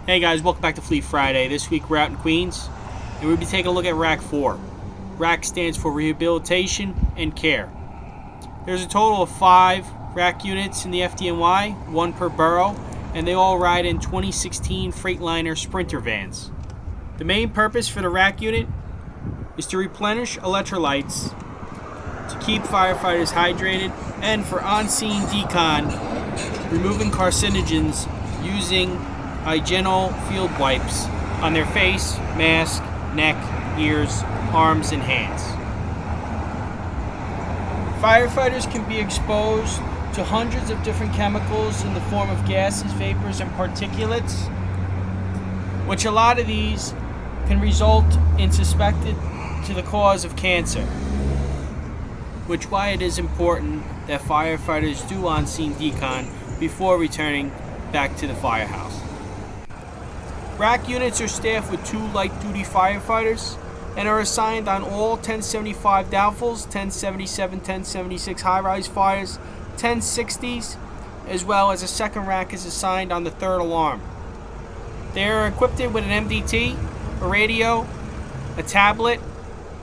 Hey guys, welcome back to Fleet Friday. This week we're out in Queens, and we'll be taking a look at RAC 4. RAC stands for Rehabilitation and Care. There's a total of 5 RAC units in the FDNY, 1 per borough, and they all ride in 2016 Freightliner Sprinter vans. The main purpose for the RAC unit is to replenish electrolytes, to keep firefighters hydrated, and for on-scene decon, removing carcinogens using hygienal field wipes on their face, mask, neck, ears, arms, and hands. Firefighters can be exposed to hundreds of different chemicals in the form of gases, vapors, and particulates, which a lot of these can result in suspected to the cause of cancer, which why it is important that firefighters do on-scene decon before returning back to the firehouse. RAC units are staffed with 2 light-duty firefighters and are assigned on all 1075 Doubtfuls, 1077, 1076 high-rise fires, 1060s, as well as a second RAC is assigned on the 3rd alarm. They are equipped with an MDT, a radio, a tablet,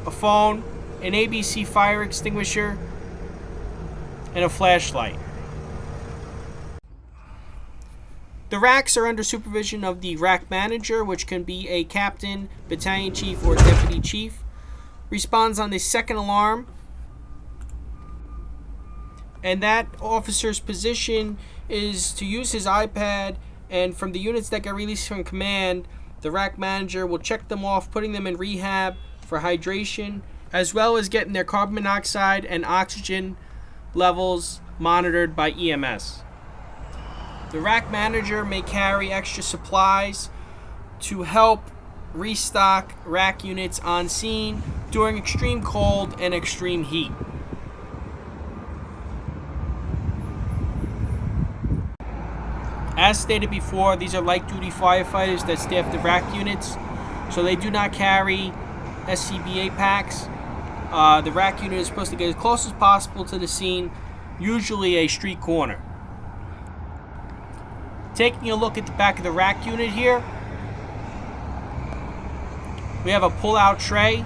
a phone, an ABC fire extinguisher, and a flashlight. The RACs are under supervision of the RAC Manager, which can be a captain, battalion chief, or deputy chief. Responds on the 2nd alarm, and that officer's position is to use his iPad, and from the units that get released from command, the RAC Manager will check them off, putting them in rehab for hydration, as well as getting their carbon monoxide and oxygen levels monitored by EMS. The RAC Manager may carry extra supplies to help restock RAC units on scene during extreme cold and extreme heat. As stated before, these are light-duty firefighters that staff the RAC units, so they do not carry SCBA packs. The RAC unit is supposed to get as close as possible to the scene, usually a street corner. Taking a look at the back of the RAC unit here, we have a pull-out tray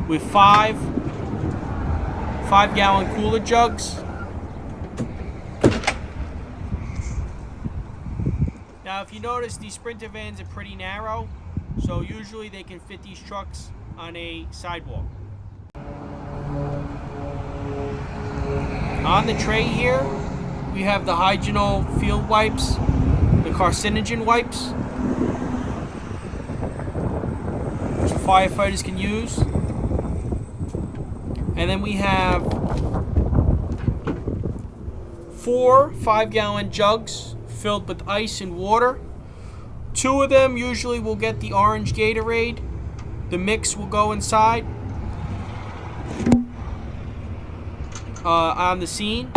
with 5 5-gallon cooler jugs. Now, if you notice, these Sprinter vans are pretty narrow, so usually they can fit these trucks on a sidewalk. On the tray here, we have the hygienal field wipes, the carcinogen wipes, which the firefighters can use. And then we have 4 5-gallon jugs filled with ice and water. 2 of them usually will get the orange Gatorade. The mix will go inside on the scene.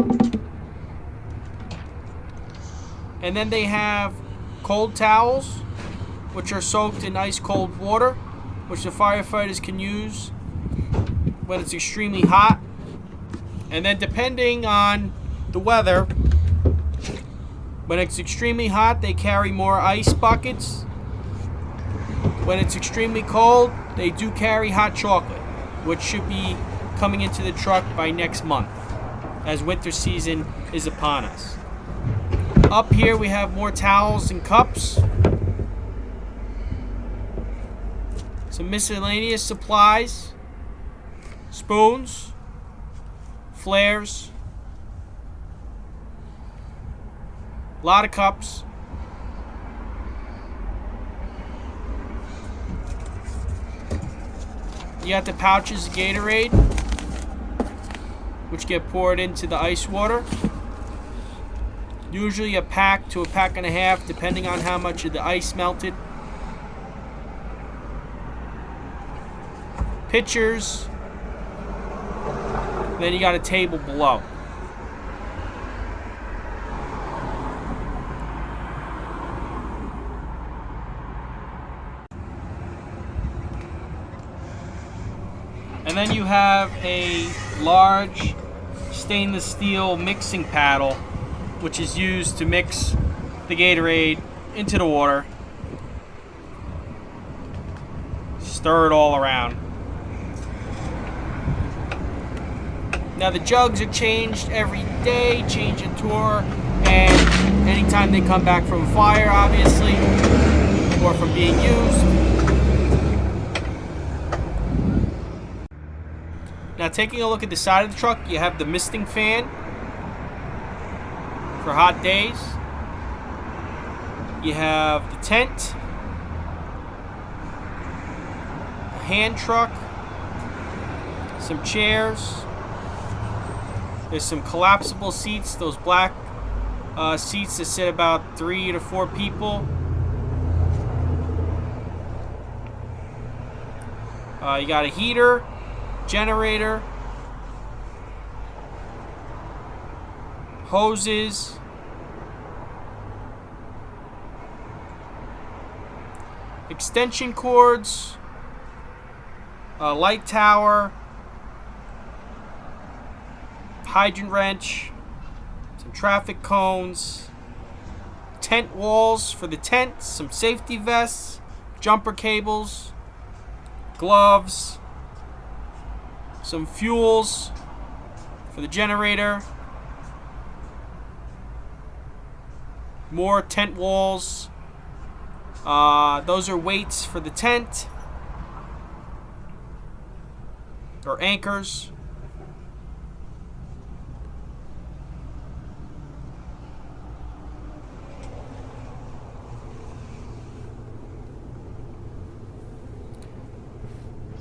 And then they have cold towels, which are soaked in ice cold water, which the firefighters can use when it's extremely hot. And then depending on the weather, when it's extremely hot, they carry more ice buckets. When it's extremely cold, they do carry hot chocolate, which should be coming into the truck by next month, as winter season is upon us. Up here we have more towels and cups, some miscellaneous supplies, spoons, flares, a lot of cups. You got the pouches of Gatorade, which get poured into the ice water. Usually a pack to a pack and a half, depending on how much of the ice melted. Pitchers. Then you got a table below. And then you have a large stainless steel mixing paddle, which is used to mix the Gatorade into the water. Stir it all around. Now the jugs are changed every day, change and tour, and anytime they come back from a fire, obviously, or from being used. Now taking a look at the side of the truck, you have the misting fan for hot days. You have the tent, a hand truck, some chairs. There's some collapsible seats, those black seats that sit about 3 to 4 people. You got a heater, generator, hoses, extension cords, a light tower, hydrant wrench, some traffic cones, tent walls for the tent, some safety vests, jumper cables, gloves, some fuels for the generator, more tent walls. Those are weights for the tent, or anchors.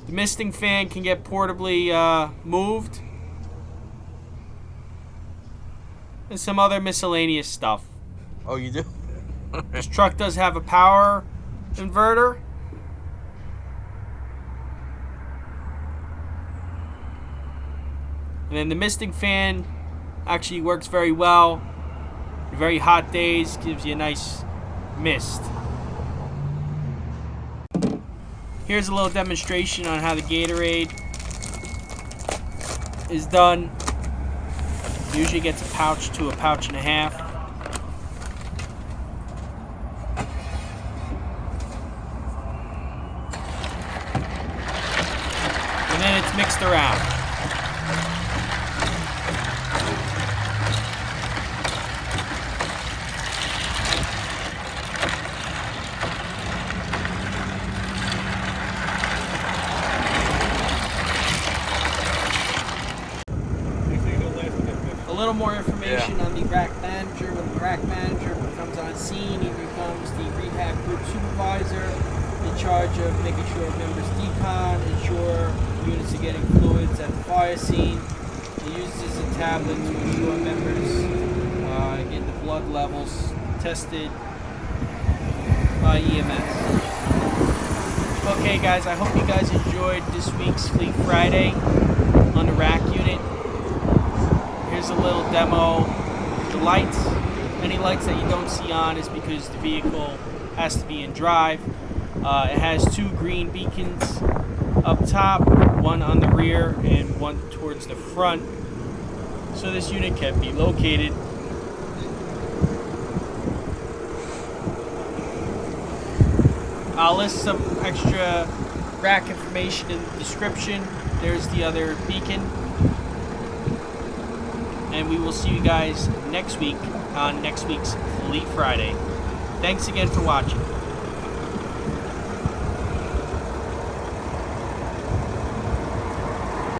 The misting fan can get portably moved. And some other miscellaneous stuff. Oh, you do? This truck does have a power inverter. And then the misting fan actually works very well. Very hot days, gives you a nice mist. Here's a little demonstration on how the Gatorade is done. Usually gets a pouch to a pouch and a half. And then it's mixed around. A little more information on the RAC Manager. When the RAC Manager comes on scene, he becomes the Rehab Group Supervisor in charge of making sure members decon, ensure units are getting fluids at the fire scene. He uses a tablet to ensure members get the blood levels tested by EMS. Okay guys, I hope you guys enjoyed this week's Fleet Friday on the RAC Unit. Here's a little demo. The lights, any lights that you don't see on is because the vehicle has to be in drive. It has 2 green beacons up top, one on the rear and one towards the front. So this unit can be located. I'll list some extra RAC information in the description. There's the other beacon. And we will see you guys next week on next week's Fleet Friday. Thanks again for watching.